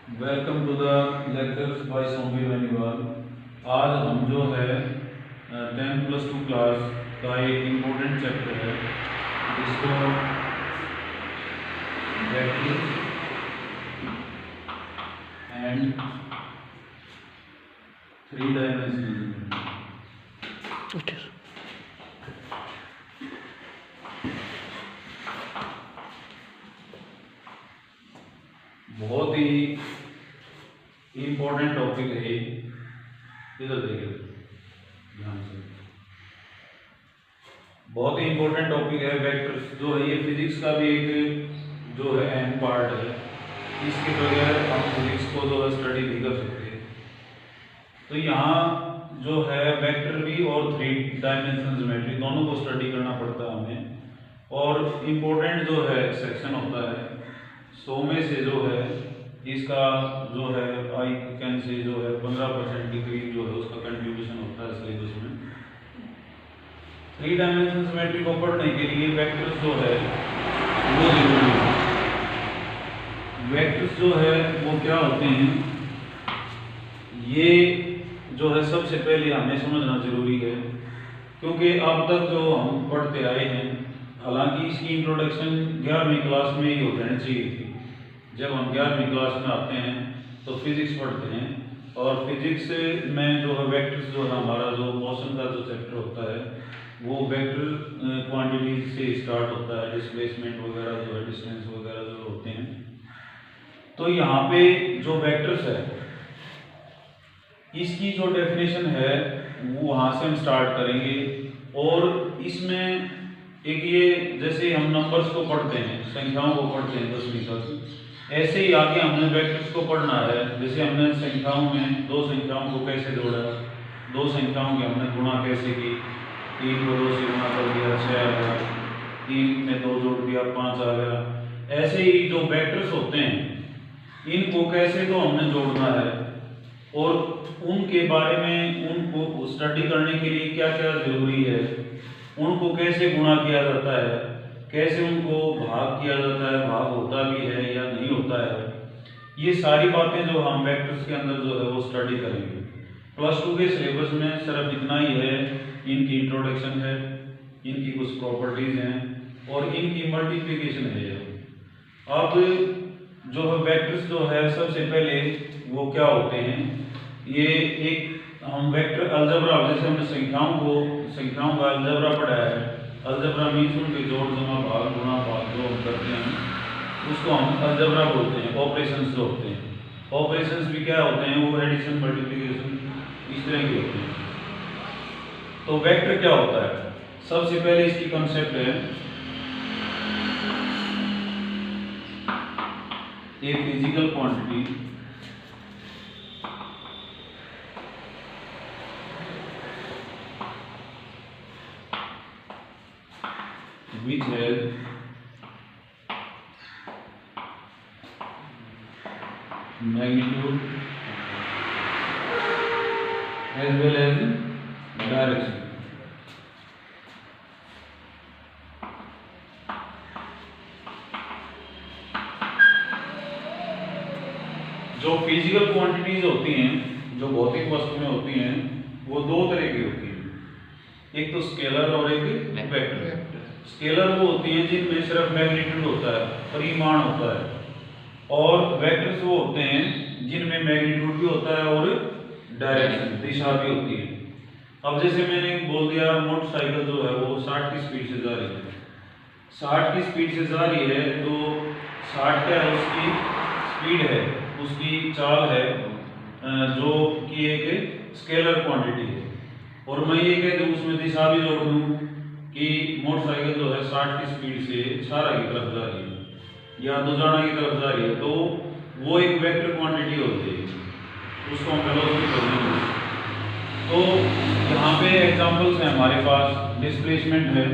Welcome to the lectures by Somveer Beniwal. आज हम जो है 10+2 क्लास का एक इम्पोर्टेंट चैप्टर है जिसको वेक्टर्स एंड थ्री डायमेंशन बहुत ही इम्पोर्टेंट टॉपिक है। इधर देखिए ध्यान से, बहुत ही इम्पोर्टेंट टॉपिक है वेक्टर्स जो है। ये फिजिक्स का भी एक जो है अहम पार्ट है। इसके बगैर हम फिजिक्स को जो है स्टडी नहीं कर सकते। तो यहाँ जो है वेक्टर भी और थ्री डायमेंशन ज्योमेट्री दोनों को स्टडी करना पड़ता है हमें। और इम्पोर्टेंट जो है सेक्शन होता है 100 में से जो है इसका जो है आई कैन से जो है 15% के करीब जो है उसका कंट्रीब्यूशन होता है सिलेबस में। थ्री डायमेंशन ज्योमेट्री को पढ़ने के लिए वेक्टर्स जो है वो जरूरी है। वेक्टर्स जो है वो क्या होते हैं, ये जो है सबसे पहले हमें समझना जरूरी है, क्योंकि अब तक जो हम पढ़ते आए हैं, हालांकि इसकी इंट्रोडक्शन 11वीं क्लास में ही हो जानी चाहिए थी। जब हम 11वीं क्लास में आते हैं तो फिजिक्स पढ़ते हैं, और फिजिक्स में जो है वेक्टर्स जो है हमारा जो मोशन का जो चैप्टर होता है वो वेक्टर क्वांटिटीज से स्टार्ट होता है। डिस्प्लेसमेंट वगैरह जो है, डिस्टेंस वगैरह जो होते हैं। तो यहाँ पे जो वेक्टर्स है इसकी जो डेफिनेशन है वो वहाँ से हम स्टार्ट करेंगे। और इसमें एक ये जैसे हम नंबर्स को पढ़ते हैं, संख्याओं को पढ़ते हैं 10वीं तक, ऐसे ही आगे हमने वेक्टर्स को पढ़ना है। जैसे हमने संख्याओं में दो संख्याओं को कैसे जोड़ा, दो संख्याओं की हमने गुणा कैसे की, 3 को 2 से गुणा कर दिया 6 आ गया, 3 में 2 जोड़ दिया 5 आ गया। ऐसे ही जो वेक्टर्स होते हैं इनको कैसे तो हमने जोड़ना है, और उनके बारे में उनको स्टडी करने के लिए क्या क्या जरूरी है, उनको कैसे गुणा किया जाता है, कैसे उनको भाग किया जाता है, भाग होता भी है या नहीं होता है, ये सारी बातें जो हम वेक्टर्स के अंदर जो है वो स्टडी करेंगे। +2 के सिलेबस में सिर्फ इतना ही है, इनकी इंट्रोडक्शन है, इनकी कुछ प्रॉपर्टीज हैं और इनकी मल्टीप्लिकेशन है। अब जो है वेक्टर्स जो है सबसे पहले वो क्या होते हैं, ये एक हम वेक्टर अलजेब्रा, जैसे हमने संख्याओं का अलजेब्रा पढ़ा है। अलजेब्रा मीन्स उनके जोड़ जमा भाग गुणा भाग जो हम करते हैं उसको हम अलजेब्रा बोलते हैं। ऑपरेशंस जो होते हैं, ऑपरेशंस भी क्या होते हैं, वो एडिशन मल्टीप्लिकेशन इस तरह के होते हैं। तो वेक्टर क्या होता है, सबसे पहले इसकी कंसेप्ट है a physical quantity which has magnitude as well as direction। जो फिजिकल क्वांटिटीज होती हैं, जो भौतिक वस्तु में होती हैं, वो दो तरह की होती हैं, एक तो स्केलर और एक वेक्टर। स्केलर वो होती हैं जिनमें सिर्फ मैग्नीट्यूड होता है, परिमाण होता है, और वेक्टर्स वो होते हैं जिनमें मैग्नीट्यूड भी होता है और डायरेक्शन, दिशा भी होती है। अब जैसे मैंने बोल दिया मोटरसाइकिल जो है वो 60 की स्पीड से जा रही है, 60 की स्पीड से जा रही है, तो 60 क्या है, उसकी स्पीड है, उसकी चाल है, जो कि एक स्केलर क्वांटिटी है। और मैं ये कह दूँ उसमें दिशा भी जोड़ दूँ कि मोटरसाइकिल जो है 60 की स्पीड से छारा की तरफ जा रही है या दुजाना की तरफ जा रही है, तो वो एक वेक्टर क्वांटिटी होती है, उसको हम वेलोसिटी बोलेंगे। तो यहाँ पे एग्जांपल्स हैं हमारे पास, डिस्प्लेसमेंट है,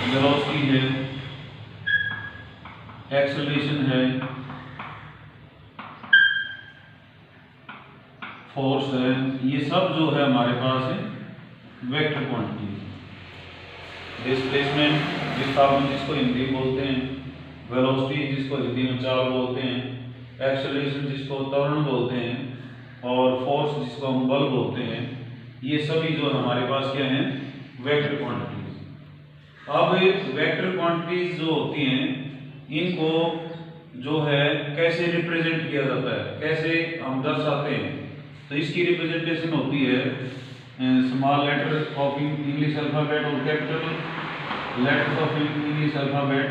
वेलोसिटी है, एक्सेलरेशन है, फोर्स है, ये सब जो है हमारे पास है वेक्टर क्वांटिटी। डिस्प्लेसमेंट, विस्थापन जिसको हिंदी में बोलते हैं, वेलोसिटी जिसको हिंदी में चाल बोलते हैं, एक्सेलरेशन जिसको त्वरण बोलते हैं, और फोर्स जिसको हम बल बोलते हैं, ये सभी जो हमारे पास क्या हैं, वेक्टर क्वांटिटीज। अब वेक्टर क्वांटिटीज जो होती हैं, इनको जो है कैसे रिप्रेजेंट किया जाता है, कैसे हम दर्शाते हैं, तो इसकी रिप्रेजेंटेशन होती है small letter of English alphabet और capital letters of English alphabet,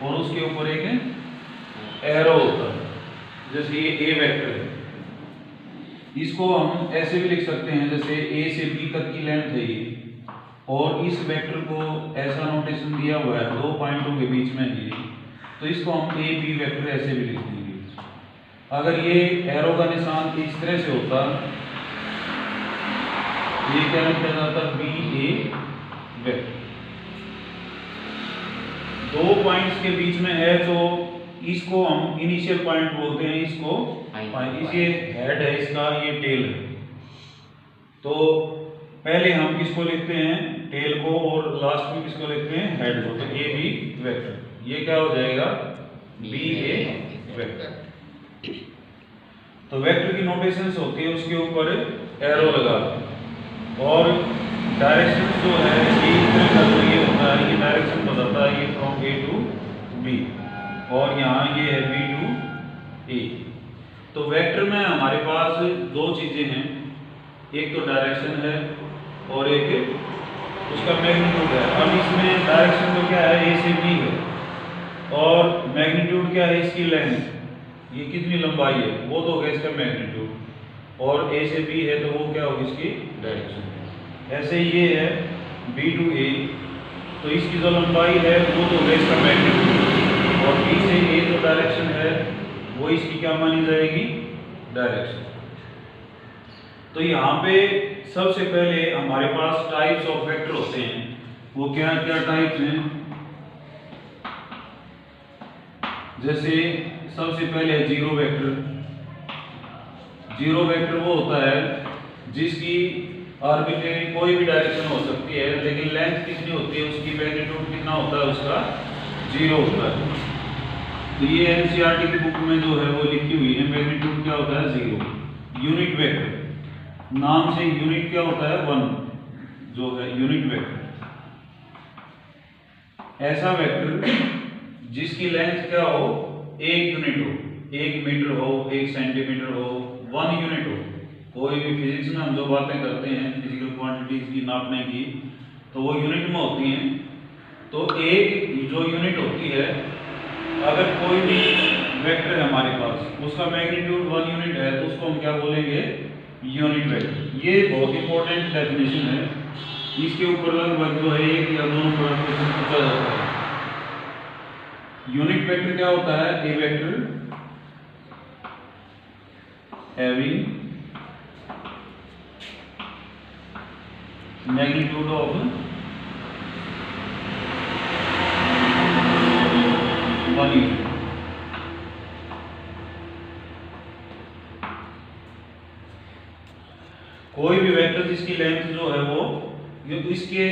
और उसके ऊपर एक एरो होता है। जैसे ये ए वेक्टर है, इसको हम ऐसे भी लिख सकते हैं, जैसे ए से बी तक की लेंथ है ये, और इस वेक्टर को ऐसा नोटेशन दिया हुआ है 2 पॉइंटों के बीच में ये, तो इसको हम ए बी वेक्टर ऐसे भी लिख देंगे। अगर ये एरो का निशान इस तरह से होता, ये क्या लिखा जाता, बी ए वेक्टर। 2 पॉइंट्स के बीच में है तो इसको हम इनिशियल पॉइंट बोलते हैं, इसको ये हेड है इसका, ये टेल है। तो पहले हम किसको लिखते हैं, टेल को, और लास्ट में किसको लिखते हैं, हेड को। तो ए बी वेक्टर, ये क्या हो जाएगा, बी ए वेक्टर। तो वेक्टर की नोटेशंस होती है, उसके ऊपर एरो लगा, और डायरेक्शन जो है ये इस तरह का जो ये होता है, ये डायरेक्शन बताता है, ये फ्रॉम ए टू बी, और यहाँ ये है बी टू ए। तो वेक्टर में हमारे पास 2 चीजें हैं, एक तो डायरेक्शन है और एक उसका मैग्नीट्यूड है। अब इसमें डायरेक्शन तो क्या है, ए से बी है, और मैग्नीट्यूड क्या है, इसकी लेंथ, ये कितनी लंबाई है, वो तो होगा इसका मैग्नीट्यूड, और ए से बी है तो वो क्या होगी, इसकी डायरेक्शन। ऐसे ये है बी टू ए, तो इसकी जो लंबाई है वो तो होगा इसका मैग्नीट्यूड, और बी से ए जो डायरेक्शन है वो इसकी क्या मानी जाएगी, डायरेक्शन। तो यहाँ पे सबसे पहले हमारे पास टाइप्स ऑफ वेक्टर होते हैं, वो क्या क्या टाइप्स हैं। जैसे सबसे पहले है जीरो वेक्टर। जीरो वेक्टर वो होता है जिसकी आर्बिट्रेरी कोई भी डायरेक्शन हो सकती है, लेकिन लेंथ कितनी होती है, उसकी मैग्नीट्यूड कितना होता है, उसका 0 होता है। तो ये एनसीईआरटी की बुक में जो है वो लिखी हुई है, मैग्नीट्यूड क्या होता है, 0। यूनिट वेक्टर, नाम से यूनिट क्या होता है, 1 जो है यूनिट वेक्टर। ऐसा वेक्टर जिसकी लेंथ क्या हो, 1 यूनिट हो, 1 मीटर हो, 1 सेंटीमीटर हो, 1 यूनिट हो। कोई भी फिजिक्स में हम जो बातें करते हैं फिजिकल क्वांटिटीज की नापने की, तो वो यूनिट में होती हैं। तो एक जो यूनिट होती है, अगर कोई भी वेक्टर है हमारे पास, उसका मैग्नीट्यूड 1 यूनिट है, तो उसको हम क्या बोलेंगे, यूनिट वेक्टर। ये बहुत इंपॉर्टेंट डेफिनेशन है, इसके ऊपर लगभग जो है 1 या 2 क्वेश्चन पूछा जाता है। यूनिट वेक्टर क्या होता है, a vector having magnitude of 1 unit. कोई भी वेक्टर जिसकी लेंथ जो है वो, इसके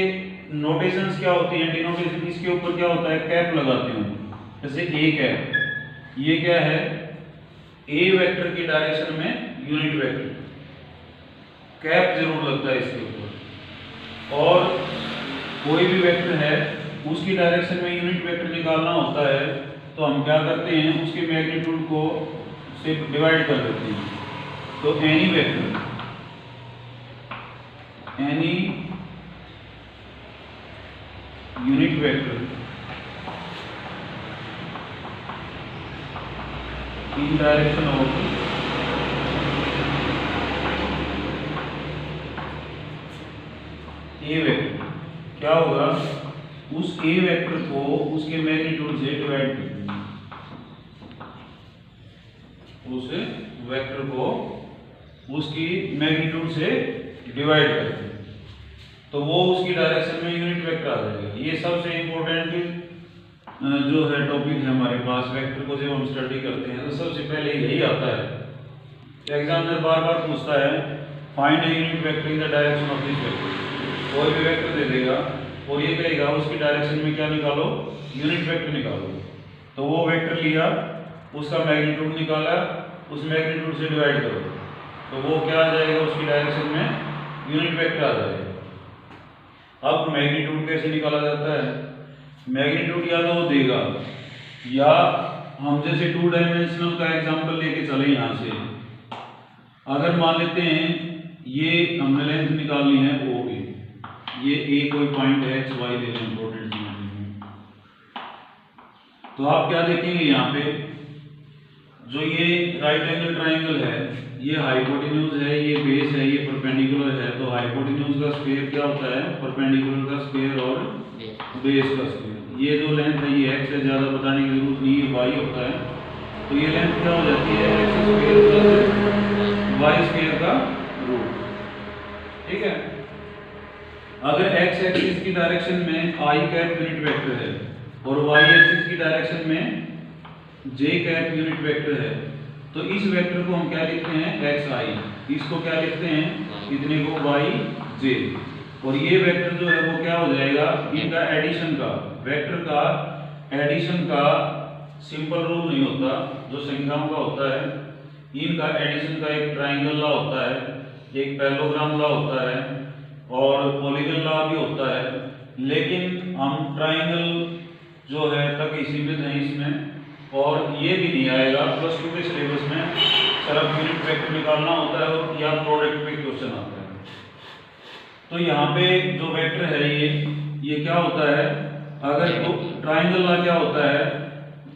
नोटेशंस क्या होती हैं, डिनोटेशन इसके ऊपर क्या होता है, कैप लगाते हैं। जैसे ए कैप, ये क्या है, ए वेक्टर की डायरेक्शन में यूनिट वेक्टर, कैप जरूर लगता है इसके ऊपर। और कोई भी वेक्टर है उसकी डायरेक्शन में यूनिट वेक्टर निकालना होता है, तो हम क्या करते हैं, उसके मैग्नीट्यूड को से डिवाइड कर देते हैं। तो any vector, any unit vector in direction of A vector, क्या होगा, उस ए वेक्टर को उसके मैग्नीट्यूड से डिवाइड कर देंगे, उस वेक्टर को उसकी मैग्नीट्यूड से डिवाइड कर देंगे, तो वो उसकी डायरेक्शन में यूनिट वेक्टर आ जाएगा। ये सबसे इंपॉर्टेंट जो है टॉपिक है हमारे पास, वेक्टर को जब हम स्टडी करते हैं तो सबसे पहले यही आता है। एग्जामिनर बार बार पूछता है, find a unit vector in the direction of this vector. कोई भी वेक्टर दे देगा, और ये कहेगा उसकी डायरेक्शन में क्या निकालो, यूनिट वेक्टर निकालो। तो वो वेक्टर लिया, उसका मैग्नीट्यूड निकाला, उस मैग्नीट्यूड से डिवाइड करो, तो वो क्या आ जाएगा, उसकी डायरेक्शन में यूनिट वेक्टर आ जाएगा। अब मैग्नीट्यूड कैसे निकाला जाता है, मैग्नीट्यूड या तो वो देगा, या हम जैसे 2 डायमेंशनल का एग्जांपल लेके चले यहाँ से। अगर मान लेते हैं ये हमने लेंथ निकालनी है ओ ए, ये ए कोई पॉइंट है एक्स वाई ले लें इंपॉर्टेंट में, तो आप क्या देखेंगे यहाँ पे, जो ये राइट एंगल ट्राइंगल है, ये हाइपोटेन्यूज है, ये बेस है, ये परपेंडिकुलर है। तो हाइपोटेन्यूज का स्क्वायर क्या होता है, परपेंडिकुलर का स्क्वायर और बेस का स्क्वायर। ये जो लेंथ है ये एक्स है, ज़्यादा बताने की जरूरत नहीं, ये वाई होता है। तो ये लेंथ क्या हो जाती है, x square plus y square का रूट। ठीक है, अगर एक्स एक्सिस की डायरेक्शन में आई कैप यूनिट वेक्टर है और वाई एक्सिस की डायरेक्शन में जे कैप यूनिट वेक्टर है, तो इस वेक्टर को हम क्या लिखते हैं, एक्स आई, इसको क्या लिखते हैं, इतने को वाई जे। और ये वेक्टर जो है वो क्या हो जाएगा, इनका एडिशन का, वेक्टर का एडिशन का सिंपल रूल नहीं होता जो संख्याओं का होता है, इनका एडिशन का एक ट्राइंगल लॉ होता है, एक पैरेललोग्राम लॉ होता है और पॉलीगन लॉ भी होता है। लेकिन हम ट्राइंगल जो है तक ही सीमित हैं इसमें, और ये भी नहीं आएगा प्लस 2 के सिलेबस में, सिर्फ यूनिट वेक्टर निकालना होता है और या प्रोडक्ट पे क्वेश्चन आता है। तो यहाँ पे जो वेक्टर है ये क्या होता है, अगर तो ट्राइंगल लॉ क्या होता है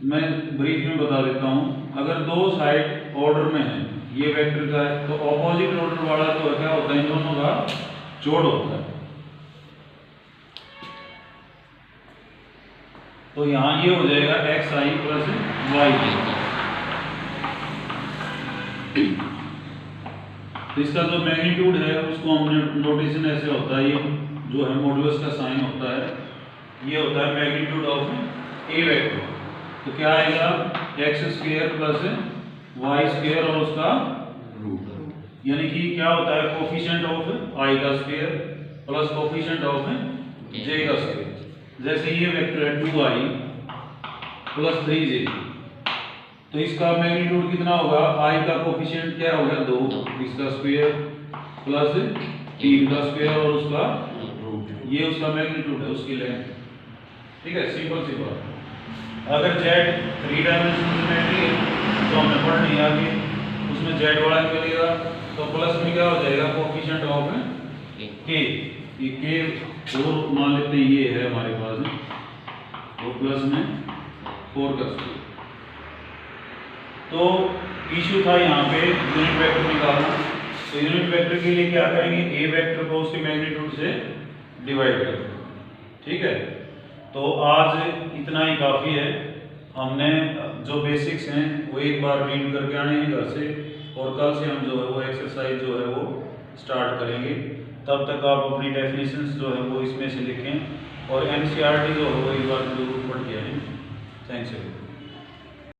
मैं ब्रीफ में बता देता हूँ। अगर दो साइड ऑर्डर में है, ये वेक्टर का है, तो ऑपोजिट ऑर्डर वाला जो क्या होता है, इन दोनों का जोड़ होता है। तो यहाँ ये हो जाएगा एक्स आई प्लस वाई। तो इसका जो मैग्नीट्यूड है उसको हमने नोटेशन ऐसे होता है, ये जो है मॉडुलस का साइन होता है, ये होता है मैग्नीट्यूड ऑफ ए वेक्टर। तो क्या आएगा, x square plus y square और उसका रूट, यानी कि क्या होता है, कोफिशिएंट ऑफ आई का स्क्वायर प्लस कोफिशिएंट ऑफ जे का स्क्वायर। जैसे ये वेक्टर है 2i प्लस 3j, तो इसका मैग्नीट्यूड कितना होगा, i का कोफिशिएंट क्या हो गया 2, इसका स्क्वायर प्लस 3 का स्क्वायर और उसका रूट, ये उसका मैग्नीट्यूड है, उसकी लेंथ। ठीक है, सिंपल सी बात। अगर z 3 डायमेंशनल ज्योमेट्री है तो हमें पढ़नी है आगे, उसमें z वाला निकलेगा, तो प्लस में क्या हो जाएगा, कोफिशिएंट ऑफ k, ये k और मान लेते हैं ये है हमारे पास, वो प्लस में 4 का स्क्वायर। तो इश्यू था यहाँ पे यूनिट वेक्टर निकालना। तो यूनिट वेक्टर के लिए क्या करेंगे, ए वेक्टर को उसके मैग्नीट्यूड से डिवाइड करेंगे। ठीक है, तो आज इतना ही काफ़ी है। हमने जो बेसिक्स हैं वो एक बार रीड करके आने हैं घर से, और कल से हम जो है वो एक्सरसाइज जो है वो स्टार्ट करेंगे। तब तक आप अपनी डेफिनेशंस जो है वो इसमें से लिखें, और एनसीईआरटी जो है वो एक बार जरूर पढ़ के आएँ। थैंक्स।